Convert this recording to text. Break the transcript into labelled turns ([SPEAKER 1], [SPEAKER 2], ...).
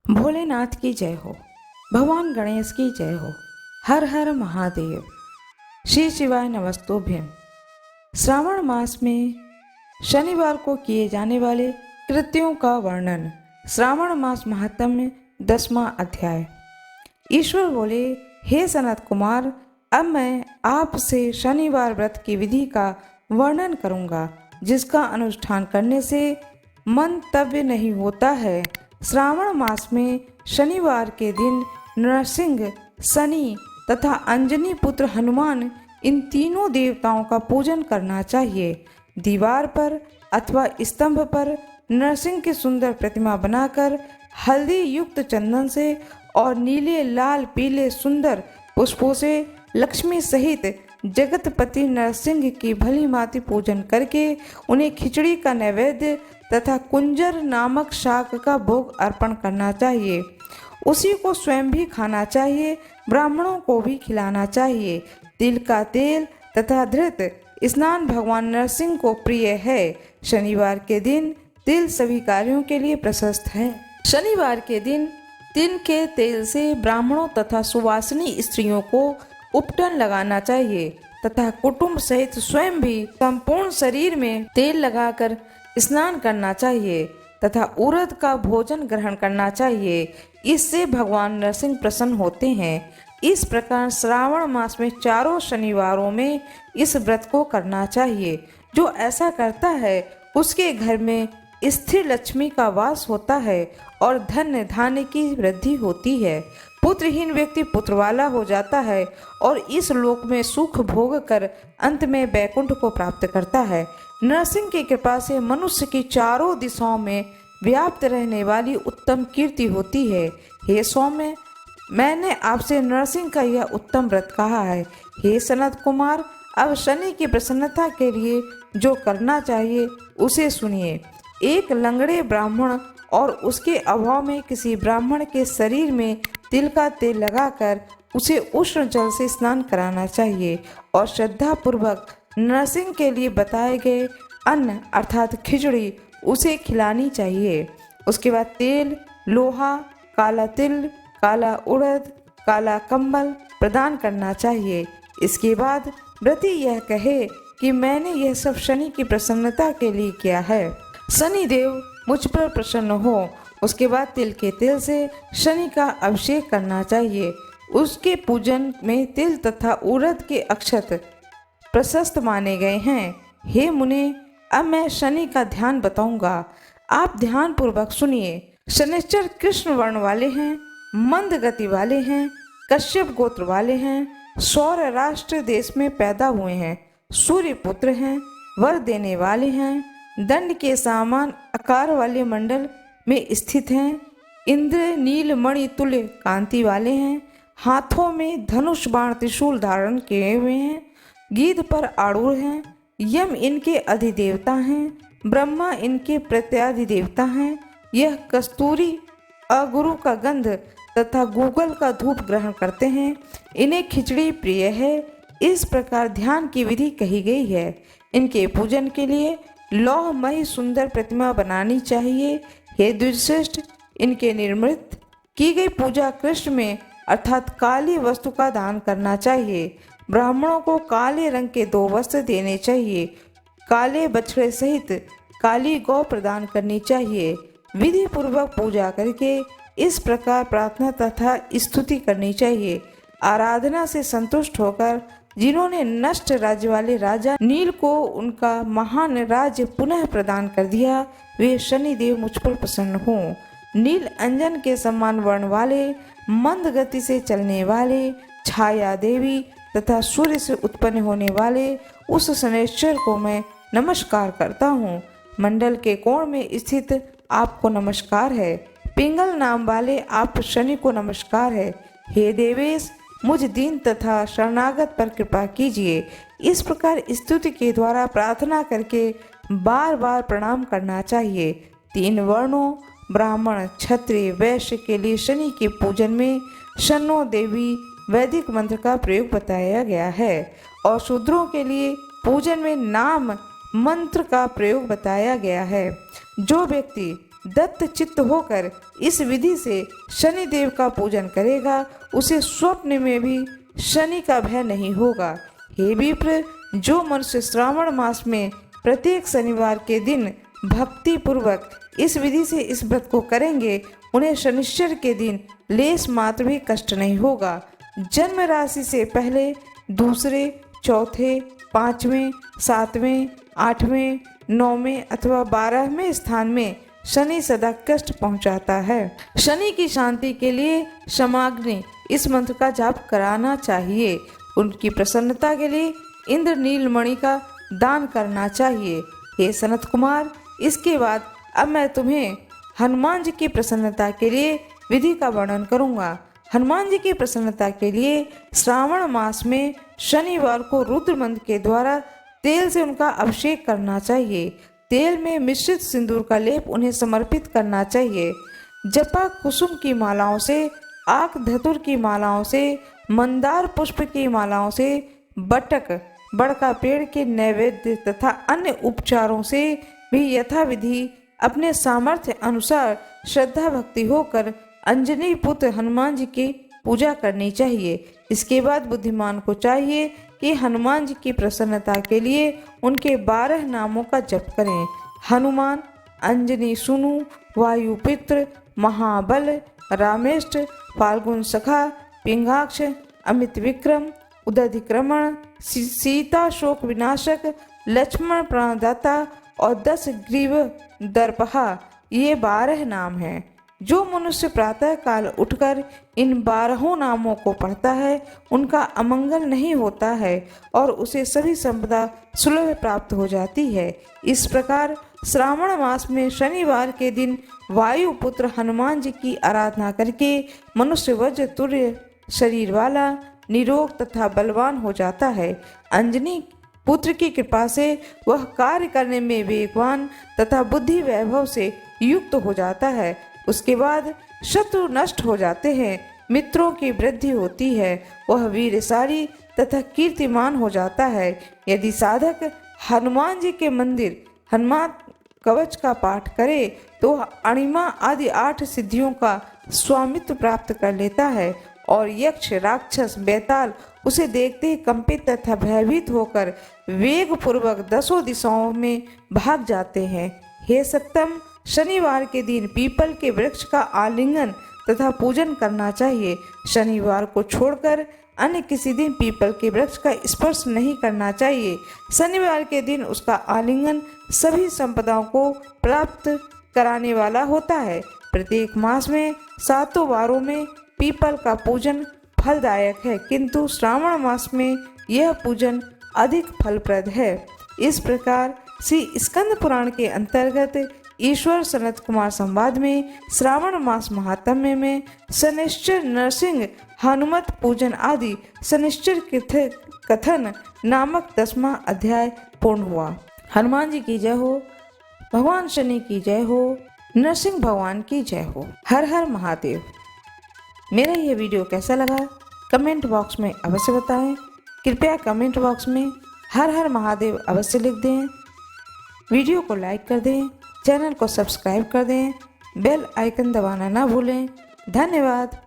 [SPEAKER 1] भोलेनाथ की जय हो, भगवान गणेश की जय हो, हर हर महादेव, श्री शिवाय नमस्तुभ्यम। श्रावण मास में शनिवार को किए जाने वाले कृत्यों का वर्णन। श्रावण मास महात्म्य 10वां अध्याय। ईश्वर बोले, हे सनत कुमार, अब मैं आपसे शनिवार व्रत की विधि का वर्णन करूंगा, जिसका अनुष्ठान करने से मंतव्य नहीं होता है। श्रावण मास में शनिवार के दिन नरसिंह, शनि तथा अंजनी पुत्र हनुमान, इन तीनों देवताओं का पूजन करना चाहिए। दीवार पर अथवा स्तंभ पर नरसिंह की सुंदर प्रतिमा बनाकर हल्दी युक्त चंदन से और नीले, लाल, पीले सुंदर पुष्पों से लक्ष्मी सहित जगतपति नरसिंह की भली भांति पूजन करके उन्हें खिचड़ी का नैवेद्य तथा कुंजर नामक शाक का भोग अर्पण करना चाहिए। उसी को स्वयं भी खाना चाहिए, ब्राह्मणों को भी खिलाना चाहिए। तिल का तेल तथा धृत स्नान भगवान नरसिंह को प्रिय है। शनिवार के दिन तिल सभी कार्यों के लिए प्रशस्त है। शनिवार के दिन तिल के तेल से ब्राह्मणों तथा सुवासिनी स्त्रियों को उपटन लगाना चाहिए तथा कुटुंब सहित स्वयं भी संपूर्ण शरीर में तेल लगाकर स्नान करना चाहिए तथा उड़द का भोजन ग्रहण करना चाहिए। इससे भगवान नरसिंह प्रसन्न होते हैं। इस प्रकार श्रावण मास में चारों शनिवारों में इस व्रत को करना चाहिए। जो ऐसा करता है उसके घर में स्थिर लक्ष्मी का वास होता है और धन धान्य की वृद्धि होती है। पुत्रहीन व्यक्ति पुत्रवाला हो जाता है और इस लोक में सुख भोग कर अंत में वैकुंठ को प्राप्त करता है। नरसिंह की कृपा से मनुष्य की चारों दिशाओं में व्याप्त रहने वाली उत्तम कीर्ति होती है। हे सौम्य, मैंने आपसे नरसिंह का यह उत्तम व्रत कहा है। हे सनत कुमार, अब शनि की प्रसन्नता के लिए जो करना चाहिए उसे सुनिए। एक लंगड़े ब्राह्मण और उसके अभाव में किसी ब्राह्मण के शरीर में तिल का तेल लगाकर उसे उष्ण जल से स्नान कराना चाहिए और श्रद्धा पूर्वक नरसिंह के लिए बताए गए अन्न अर्थात खिचड़ी उसे खिलानी चाहिए। उसके बाद तेल, लोहा, काला तिल, काला उड़द, काला कंबल प्रदान करना चाहिए। इसके बाद व्रती यह कहे कि मैंने यह सब शनि की प्रसन्नता के लिए किया है, शनि देव मुझ पर प्रसन्न हो। उसके बाद तिल के तेल से शनि का अभिषेक करना चाहिए। उसके पूजन में तिल तथा उड़द के अक्षत प्रशस्त माने गए हैं। हे मुने, अब मैं शनि का ध्यान बताऊंगा, आप ध्यान पूर्वक सुनिए। शनिश्चर कृष्ण वर्ण वाले हैं, मंद गति वाले हैं, कश्यप गोत्र वाले हैं, सौर राष्ट्र देश में पैदा हुए हैं, सूर्य पुत्र हैं, वर देने वाले हैं, दंड के समान आकार वाले मंडल में स्थित हैं, इंद्र नील मणि तुल्य कांति वाले हैं, हाथों में धनुष बाण त्रिशूल धारण किए हुए हैं, गीध पर आरूढ़ हैं, यम इनके अधिदेवता हैं, ब्रह्मा इनके प्रत्याधिदेवता हैं। यह कस्तूरी अगुरु का गंध तथा गूगल का धूप ग्रहण करते हैं। इन्हें खिचड़ी प्रिय है। इस प्रकार ध्यान की विधि कही गई है। इनके पूजन के लिए लौहमयी सुंदर प्रतिमा बनानी चाहिए। हे द्विजश्रेष्ठ, इनके निर्मित की गई पूजा कृष्ण में अर्थात काली वस्तु का दान करना चाहिए। ब्राह्मणों को काले रंग के 2 वस्त्र देने चाहिए। काले बछड़े सहित काली गौ प्रदान करनी चाहिए। विधि पूर्वक पूजा करके इस प्रकार प्रार्थना तथा स्तुति करनी चाहिए। आराधना से संतुष्ट होकर जिन्होंने नष्ट राज्य वाले राजा नील को उनका महान राज्य पुनः प्रदान कर दिया, वे शनि देव मुझ पर प्रसन्न हों। नील अंजन के समान वर्ण वाले, मंद गति से चलने वाले, छाया देवी तथा सूर्य से उत्पन्न होने वाले उस शनैश्चर को मैं नमस्कार करता हूँ। मंडल के कोण में स्थित आपको नमस्कार है। पिंगल नाम वाले आप शनि को नमस्कार है। हे देवेश, मुझ दीन तथा शरणागत पर कृपा कीजिए। इस प्रकार स्तुति के द्वारा प्रार्थना करके बार बार प्रणाम करना चाहिए। 3 वर्णों ब्राह्मण, क्षत्रिय, वैश्य के लिए शनि के पूजन में शनो देवी वैदिक मंत्र का प्रयोग बताया गया है और शूद्रों के लिए पूजन में नाम मंत्र का प्रयोग बताया गया है। जो व्यक्ति दत्त चित्त होकर इस विधि से शनि देव का पूजन करेगा, उसे स्वप्न में भी शनि का भय नहीं होगा। हे विप्र, जो मनुष्य श्रावण मास में प्रत्येक शनिवार के दिन भक्ति पूर्वक इस विधि से इस व्रत को करेंगे, उन्हें शनिश्चर के दिन लेस मात्र भी कष्ट नहीं होगा। जन्म राशि से पहले, दूसरे, चौथे, पांचवें, सातवें, आठवें, नौवें अथवा 12वें स्थान में शनि सदा कष्ट पहुंचाता है। शनि की शांति के लिए क्षमाग्नि इस मंत्र का जाप कराना चाहिए। उनकी प्रसन्नता के लिए इंद्र नीलमणि का दान करना चाहिए। हे सनत कुमार, इसके बाद अब मैं तुम्हें हनुमान जी की प्रसन्नता के लिए विधि का वर्णन करूंगा। हनुमान जी की प्रसन्नता के लिए श्रावण मास में शनिवार को रुद्र मंत्र के द्वारा तेल से उनका अभिषेक करना चाहिए। तेल में मिश्रित सिंदूर का लेप उन्हें समर्पित करना चाहिए। जपा कुसुम की मालाओं से, आक धतुर की मालाओं से, मंदार पुष्प की मालाओं से, बटक बड़का पेड़ के नैवेद्य तथा अन्य उपचारों से भी यथाविधि अपने सामर्थ्य अनुसार श्रद्धा भक्ति होकर अंजनी पुत्र हनुमान जी की पूजा करनी चाहिए। इसके बाद बुद्धिमान को चाहिए कि हनुमान जी की प्रसन्नता के लिए उनके 12 नामों का जप करें। हनुमान, अंजनी सुनु, वायुपुत्र, महाबल, रामेष्ट, फाल्गुन सखा, पिंगाक्ष, अमित विक्रम, उदधिक्रमण, सीता शोक विनाशक, लक्ष्मण प्राणदाता और 10 ग्रीव दर्पहा, ये 12 नाम हैं। जो मनुष्य प्रातः काल उठकर इन 12 नामों को पढ़ता है, उनका अमंगल नहीं होता है और उसे सभी संपदा सुलभ प्राप्त हो जाती है। इस प्रकार श्रावण मास में शनिवार के दिन वायुपुत्र हनुमान जी की आराधना करके मनुष्य वज्र तुल्य शरीर वाला, निरोग तथा बलवान हो जाता है। अंजनी पुत्र की कृपा से वह कार्य करने में वेगवान तथा बुद्धि वैभव से युक्त हो जाता है। उसके बाद शत्रु नष्ट हो जाते हैं, मित्रों की वृद्धि होती है, वह वीरशाली तथा कीर्तिमान हो जाता है। यदि साधक हनुमान जी के मंदिर हनुमान कवच का पाठ करे तो अणिमा आदि 8 सिद्धियों का स्वामित्व प्राप्त कर लेता है और यक्ष, राक्षस, बेताल उसे देखते ही कंपित तथा भयभीत होकर वेग पूर्वक 10 दिशाओं में भाग जाते हैं। हे सत्तम, शनिवार के दिन पीपल के वृक्ष का आलिंगन तथा पूजन करना चाहिए। शनिवार को छोड़कर अन्य किसी दिन पीपल के वृक्ष का स्पर्श नहीं करना चाहिए। शनिवार के दिन उसका आलिंगन सभी संपदाओं को प्राप्त कराने वाला होता है। प्रत्येक मास में 7 वारों में पीपल का पूजन फलदायक है, किंतु श्रावण मास में यह पूजन अधिक फलप्रद है। इस प्रकार श्री स्कंद पुराण के अंतर्गत ईश्वर सनत कुमार संवाद में श्रावण मास महात्म्य में शनिश्चर नरसिंह हनुमत पूजन आदि शनिश्चर कथन नामक 10वां अध्याय पूर्ण हुआ। हनुमान जी की जय हो, भगवान शनि की जय हो, नरसिंह भगवान की जय हो। हर हर महादेव। मेरा यह वीडियो कैसा लगा कमेंट बॉक्स में अवश्य बताएं। कृपया कमेंट बॉक्स में हर हर महादेव अवश्य लिख दें। वीडियो को लाइक कर दें, चैनल को सब्सक्राइब कर दें, बेल आइकन दबाना ना भूलें। धन्यवाद।